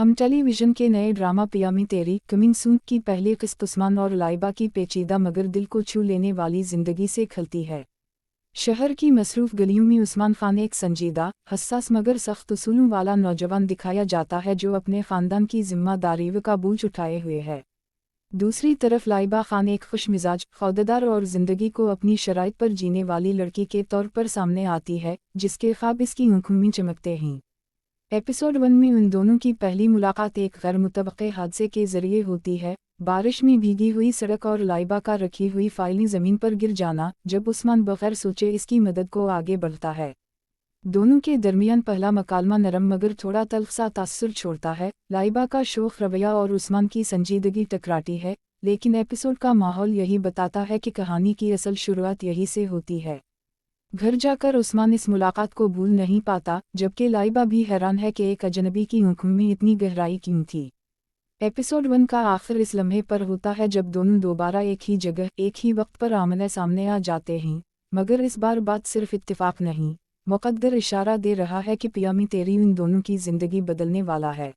हम टेलीविजन के नए ड्रामा पिया मी तेरी कमिंग सून की पहली किस्त उस्मान और लाइबा की पेचीदा मगर दिल को छू लेने वाली जिंदगी से खलती है। शहर की मसरूफ गलियों में उस्मान खान एक संजीदा, हसास मगर सख्त उसूलों वाला नौजवान दिखाया जाता है जो अपने खानदान की जिम्मेदारियों का बोझ उठाए हुए है। दूसरी तरफ लाइबा खान एक खुशमिजाज, खौदेदार और ज़िंदगी को अपनी शराइत पर जीने वाली लड़की के तौर पर सामने आती है, जिसके ख्वाब इसकी आंखों में चमकते हैं। एपिसोड 1 में उन दोनों की पहली मुलाकात एक गैर मुतवक्के हादसे के जरिए होती है। बारिश में भीगी हुई सड़क और लाइबा का रखी हुई फाइलें ज़मीन पर गिर जाना, जब उस्मान बगैर सोचे इसकी मदद को आगे बढ़ता है। दोनों के दरमियान पहला मकालमा नरम मगर थोड़ा तल्ख सा तासुर छोड़ता है। लाइबा का शोख रवैया और उस्मान की संजीदगी टकराती है, लेकिन एपिसोड का माहौल यही बताता है कि कहानी की असल शुरुआत यही से होती है। घर जाकर उस्मान इस मुलाकात को भूल नहीं पाता, जबकि लाइबा भी हैरान है कि एक अजनबी की आंखों में इतनी गहराई क्यों थी। एपिसोड 1 का आखिर इस लम्हे पर होता है जब दोनों दोबारा एक ही जगह एक ही वक्त पर आमने सामने आ जाते हैं, मगर इस बार बात सिर्फ इत्तेफाक नहीं, मुक़द्दर इशारा दे रहा है कि पिया मी तेरी उन दोनों की ज़िंदगी बदलने वाला है।